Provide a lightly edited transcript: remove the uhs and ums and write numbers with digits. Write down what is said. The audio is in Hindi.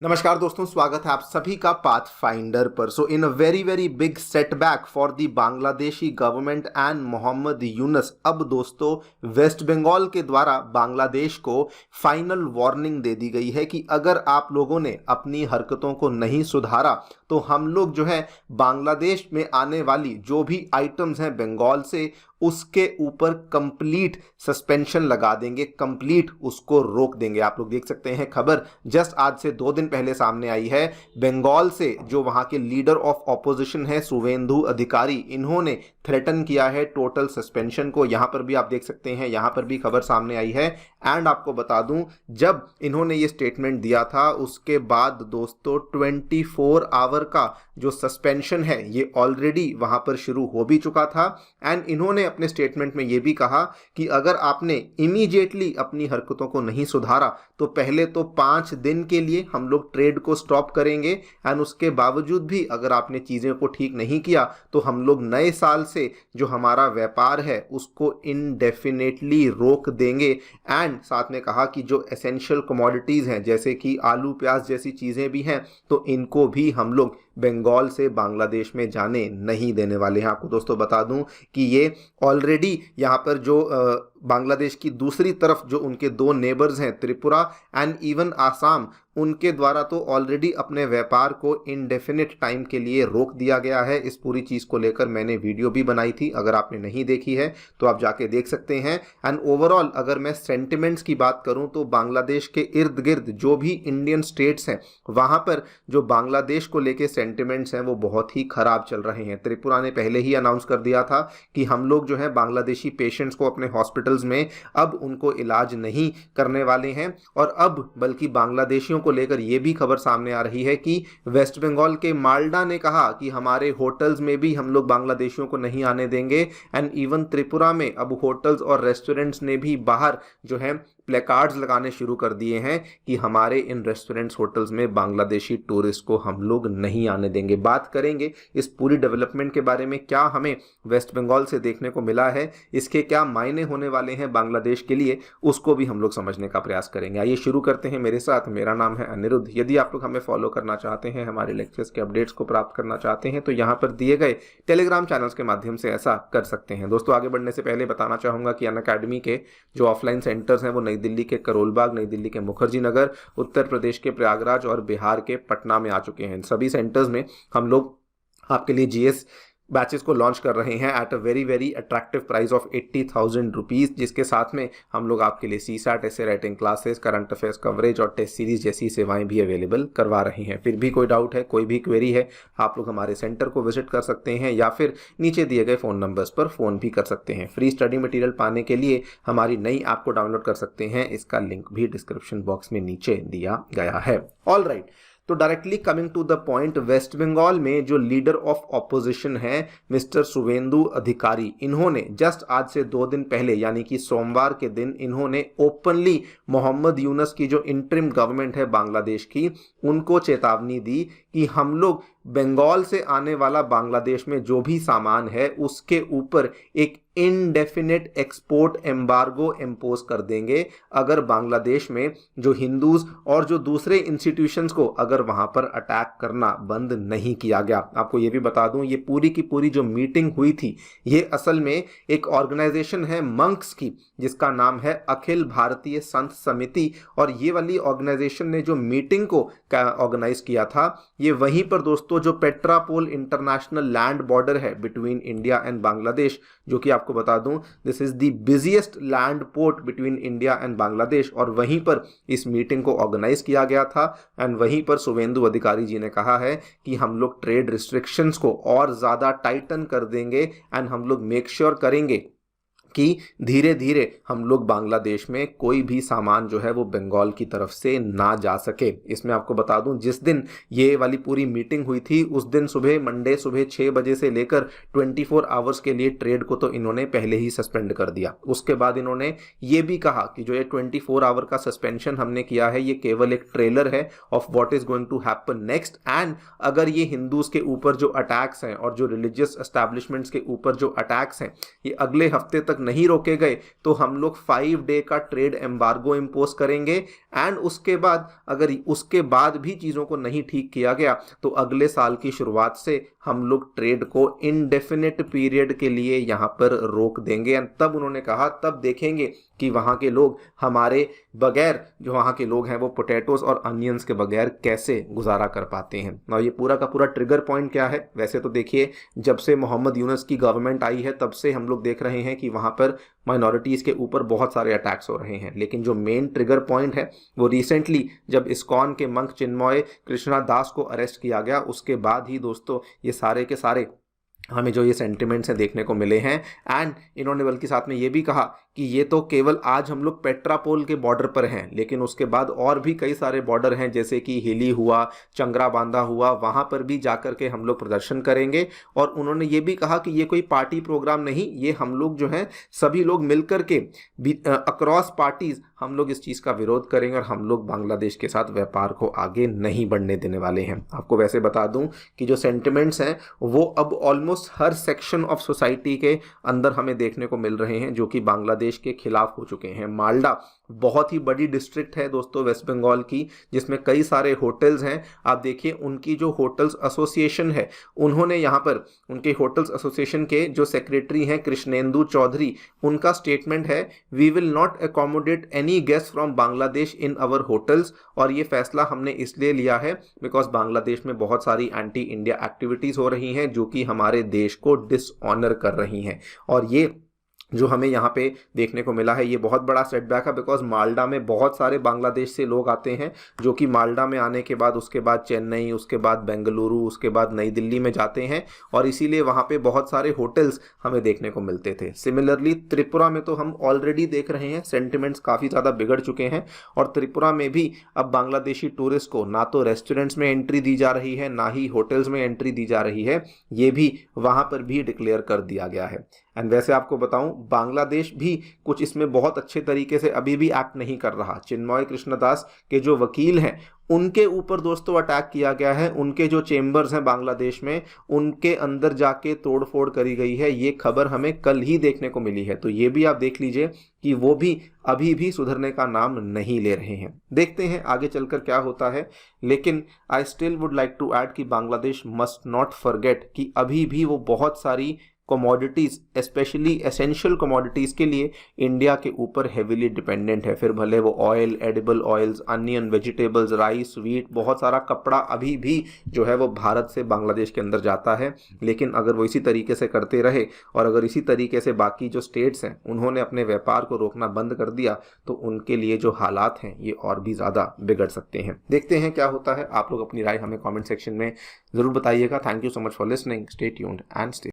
नमस्कार दोस्तों, स्वागत है आप सभी का पाथ फाइंडर पर। So in a very big setback for the Bangladeshi government and Mohammad Yunus, अब दोस्तों वेस्ट बंगाल के द्वारा बांग्लादेश को फाइनल वार्निंग दे दी गई है कि अगर आप लोगों ने अपनी हरकतों को नहीं सुधारा तो हम लोग जो है बांग्लादेश में आने वाली जो भी आइटम्स हैं बंगाल से उसके ऊपर कंप्लीट सस्पेंशन लगा देंगे, कंप्लीट उसको रोक देंगे। आप लोग देख सकते हैं खबर जस्ट आज से 2 दिन पहले सामने आई है। बंगाल से जो वहां के लीडर ऑफ ऑपोजिशन है शुवेंदु अधिकारी, इन्होंने थ्रेटन किया है टोटल सस्पेंशन को। यहां पर भी आप देख सकते हैं, यहां पर भी खबर सामने आई है। एंड आपको बता दूं, जब इन्होंने ये स्टेटमेंट दिया था उसके बाद दोस्तों 24 आवर का जो सस्पेंशन है ये ऑलरेडी वहां पर शुरू हो भी चुका था। एंड इन्होंने अपने स्टेटमेंट में यह भी कहा कि अगर आपने इमीडिएटली अपनी हरकतों को नहीं सुधारा तो पहले तो 5 दिन के लिए हम लोग ट्रेड को स्टॉप करेंगे, एंड उसके बावजूद भी अगर आपने चीजें को ठीक नहीं किया तो हम लोग नए साल से जो हमारा व्यापार है उसको इनडेफिनेटली रोक देंगे। एंड साथ में कहा कि जो एसेंशियल कमोडिटीज हैं जैसे कि आलू प्याज जैसी चीजें भी हैं तो इनको भी हम लोग बंगाल से बांग्लादेश में जाने नहीं देने वाले हैं। आपको दोस्तों बता दूं कि ये ऑलरेडी यहाँ पर जो बांग्लादेश की दूसरी तरफ जो उनके 2 नेबर्स हैं त्रिपुरा एंड इवन आसाम, उनके द्वारा तो ऑलरेडी अपने व्यापार को इनडेफिनिट टाइम के लिए रोक दिया गया है। इस पूरी चीज़ को लेकर मैंने वीडियो भी बनाई थी, अगर आपने नहीं देखी है तो आप जाके देख सकते हैं। एंड ओवरऑल अगर मैं सेंटिमेंट्स की बात करूं तो बांग्लादेश के इर्द गिर्द जो भी इंडियन स्टेट्स हैं वहां पर जो बांग्लादेश को लेकर सेंटिमेंट्स हैं वो बहुत ही खराब चल रहे हैं। त्रिपुरा ने पहले ही अनाउंस कर दिया था कि हम लोग जो है बांग्लादेशी पेशेंट्स को अपने हॉस्पिटल्स में अब उनको इलाज नहीं करने वाले हैं, और अब बल्कि बांग्लादेशियों को लेकर यह भी खबर सामने आ रही है कि वेस्ट बंगाल के माल्डा ने कहा कि हमारे होटल्स में भी हम लोग बांग्लादेशियों को नहीं आने देंगे। एंड इवन त्रिपुरा में अब होटल्स और रेस्टोरेंट्स ने भी बाहर जो है प्लेकार्ड्स लगाने शुरू कर दिए हैं कि हमारे इन रेस्टोरेंट्स होटल्स में बांग्लादेशी टूरिस्ट को हम लोग नहीं आने देंगे। बात करेंगे इस पूरी डेवलपमेंट के बारे में, क्या हमें वेस्ट बंगाल से देखने को मिला है, इसके क्या मायने होने वाले हैं बांग्लादेश के लिए, उसको भी हम लोग समझने का प्रयास करेंगे। आइए शुरू करते हैं मेरे साथ। मेरा नाम है अनिरुद्ध। यदि आप लोग हमें फॉलो करना चाहते हैं, हमारे लेक्चर्स के अपडेट्स को प्राप्त करना चाहते हैं तो यहाँ पर दिए गए टेलीग्राम चैनल्स के माध्यम से ऐसा कर सकते हैं। दोस्तों आगे बढ़ने से पहले बताना चाहूंगा कि अनअकैडमी के जो ऑफलाइन सेंटर्स हैं वो नई दिल्ली के करोलबाग, नई दिल्ली के मुखर्जी नगर, उत्तर प्रदेश के प्रयागराज और बिहार के पटना में आ चुके हैं। सभी सेंटर्स में हम लोग आपके लिए जीएस बैचेस को लॉन्च कर रहे हैं at a very attractive price of 80,000 rupees, जिसके साथ में हम लोग आपके लिए CSAT, essay writing classes, current affairs coverage और टेस्ट सीरीज जैसी सेवाएं भी अवेलेबल करवा रहे हैं। फिर भी कोई डाउट है, कोई भी क्वेरी है, आप लोग हमारे सेंटर को विजिट कर सकते हैं या फिर नीचे दिए गए फ़ोन नंबर्स पर फ़ोन भी कर सकते हैं। फ्री स्टडी मटीरियल पाने के लिए हमारी नई ऐप को डाउनलोड कर सकते हैं, इसका लिंक भी डिस्क्रिप्शन बॉक्स में नीचे दिया गया है। ऑल राइट, तो directly coming to the point, West Bengal में जो लीडर ऑफ ऑपोजिशन है मिस्टर शुवेंदु अधिकारी, इन्होंने जस्ट आज से 2 दिन पहले यानी कि सोमवार के दिन इन्होंने ओपनली मोहम्मद यूनुस की जो इंटरिम गवर्नमेंट है बांग्लादेश की, उनको चेतावनी दी कि हम लोग बंगाल से आने वाला बांग्लादेश में जो भी सामान है उसके ऊपर एक इनडेफिनेट एक्सपोर्ट एम्बार्गो इम्पोज कर देंगे अगर बांग्लादेश में जो हिंदूज और जो दूसरे इंस्टीट्यूशंस को अगर वहां पर अटैक करना बंद नहीं किया गया। आपको ये भी बता दूं, ये पूरी की पूरी जो मीटिंग हुई थी ये असल में एक ऑर्गेनाइजेशन है मंक्स की, जिसका नाम है अखिल भारतीय संत समिति, और ये वाली ऑर्गेनाइजेशन ने जो मीटिंग को ऑर्गेनाइज किया था ये वहीं पर दोस्तों जो पेट्रापोल इंटरनेशनल लैंड बॉर्डर है बिटवीन इंडिया एंड बांग्लादेश, जो कि आपको बता दूं this is the busiest land port between India and Bangladesh, और वहीं पर इस मीटिंग को ऑर्गेनाइज किया गया था। एंड वहीं पर शुवेंदु अधिकारी जी ने कहा है कि हम लोग ट्रेड रिस्ट्रिक्शंस को और ज्यादा टाइटन कर देंगे एंड हम लोग मेक श्योर करेंगे कि धीरे धीरे हम लोग बांग्लादेश में कोई भी सामान जो है वो बंगाल की तरफ से ना जा सके। इसमें आपको बता दूं, जिस दिन ये वाली पूरी मीटिंग हुई थी उस दिन सुबह मंडे सुबह 6 बजे से लेकर 24 आवर्स के लिए ट्रेड को तो इन्होंने पहले ही सस्पेंड कर दिया। उसके बाद इन्होंने ये भी कहा कि जो ये 24 आवर का सस्पेंशन हमने किया है ये केवल एक ट्रेलर है of what is going to happen next, and अगर ये हिंदूज के ऊपर जो अटैक्स हैं और जो रिलीजियस एस्टैब्लिशमेंट्स के ऊपर जो अटैक्स हैं ये अगले हफ्ते तक नहीं रोके गए तो हम लोग 5 डे का ट्रेड एम्बार्गो इम्पोज करेंगे, एंड उसके बाद अगर उसके बाद भी चीज़ों को नहीं ठीक किया गया तो अगले साल की शुरुआत से हम लोग ट्रेड को इनडेफिनिट पीरियड के लिए यहाँ पर रोक देंगे। एंड तब उन्होंने कहा तब देखेंगे कि वहाँ के लोग हमारे बगैर, जो वहाँ के लोग हैं वो पोटैटोज और अनियंस के बगैर कैसे गुजारा कर पाते हैं। और ये पूरा का पूरा ट्रिगर पॉइंट क्या है, वैसे तो देखिए जब से मोहम्मद यूनुस की गवर्नमेंट आई है तब से हम लोग देख रहे हैं कि वहाँ पर माइनॉरिटीज़ के ऊपर बहुत सारे अटैक्स हो रहे हैं, लेकिन जो मेन ट्रिगर पॉइंट है वो रिसेंटली जब इस्कॉन के मंक चिन्मय कृष्णा दास को अरेस्ट किया गया उसके बाद ही दोस्तों ये सारे के सारे हमें जो ये सेंटिमेंट्स हैं देखने को मिले हैं। एंड इन्होंने बल्कि साथ में ये भी कहा कि ये तो केवल आज हम लोग पेट्रापोल के बॉर्डर पर हैं, लेकिन उसके बाद और भी कई सारे बॉर्डर हैं जैसे कि हिली हुआ, चंगरा बांधा हुआ, वहाँ पर भी जाकर के हम लोग प्रदर्शन करेंगे। और उन्होंने ये भी कहा कि ये कोई पार्टी प्रोग्राम नहीं, ये हम लोग जो हैं सभी लोग मिलकर के अक्रॉस पार्टीज हम लोग इस चीज़ का विरोध करेंगे और हम लोग बांग्लादेश के साथ व्यापार को आगे नहीं बढ़ने देने वाले हैं। आपको वैसे बता दूं कि जो सेंटिमेंट्स हैं वो अब almost her section of society के अंदर हमें देखने को मिल रहे हैं जो कि बांग्लादेश के खिलाफ हो चुके हैं। मालडा बहुत ही बड़ी डिस्ट्रिक्ट है दोस्तों वेस्ट बंगाल की, जिसमें कई सारे होटल्स हैं। आप देखिए उनकी जो होटल्स एसोसिएशन है, उन्होंने यहाँ पर उनके होटल्स एसोसिएशन के जो सेक्रेटरी हैं कृष्णेंदु चौधरी, उनका स्टेटमेंट है we will not accommodate any guest from Bangladesh in our hotels. और ये फैसला हमने इसलिए लिया है बिकॉज बांग्लादेश में बहुत सारी एंटी इंडिया एक्टिविटीज हो रही हैं जो कि हमारे देश को डिसऑनर कर रही हैं। और ये जो हमें यहाँ पे देखने को मिला है ये बहुत बड़ा सेटबैक है बिकॉज मालडा में बहुत सारे बांग्लादेश से लोग आते हैं जो कि मालडा में आने के बाद उसके बाद चेन्नई, उसके बाद बेंगलुरु, उसके बाद नई दिल्ली में जाते हैं और इसीलिए वहाँ पे बहुत सारे होटल्स हमें देखने को मिलते थे। सिमिलरली त्रिपुरा में तो हम ऑलरेडी देख रहे हैं सेंटिमेंट्स काफ़ी ज़्यादा बिगड़ चुके हैं और त्रिपुरा में भी अब बांग्लादेशी टूरिस्ट को ना तो रेस्टोरेंट्स में एंट्री दी जा रही है ना ही होटल्स में एंट्री दी जा रही है, ये भी वहाँ पर भी डिक्लेयर कर दिया गया है। एंड वैसे आपको बताऊं बांग्लादेश भी कुछ इसमें बहुत अच्छे तरीके से अभी भी एक्ट नहीं कर रहा। चिन्मय कृष्णदास के जो वकील हैं उनके ऊपर दोस्तों अटैक किया गया है, उनके जो चेंबर्स हैं बांग्लादेश में उनके अंदर जाके तोड़फोड़ करी गई है। ये खबर हमें कल ही देखने को मिली है, तो ये भी आप देख लीजिए कि वो भी अभी भी सुधरने का नाम नहीं ले रहे हैं। देखते हैं आगे चलकर क्या होता है, लेकिन I still would like to add कि बांग्लादेश मस्ट नॉट फॉरगेट कि अभी भी वो बहुत सारी कमोडिटीज़ स्पेशली एसेंशियल कमोडिटीज़ के लिए इंडिया के ऊपर हेविली डिपेंडेंट है। फिर भले वो oil, edible oils, onion, vegetables, rice, wheat, बहुत सारा कपड़ा अभी भी जो है वो भारत से बांग्लादेश के अंदर जाता है। लेकिन अगर वो इसी तरीके से करते रहे और अगर इसी तरीके से बाकी जो स्टेट्स हैं उन्होंने अपने व्यापार को रोकना बंद कर दिया तो उनके लिए जो हालात हैं ये और भी ज़्यादा बिगड़ सकते हैं। देखते हैं क्या होता है। आप लोग अपनी राय हमें कॉमेंट सेक्शन में ज़रूर बताइएगा। Thank you so much for listening. Stay tuned and stay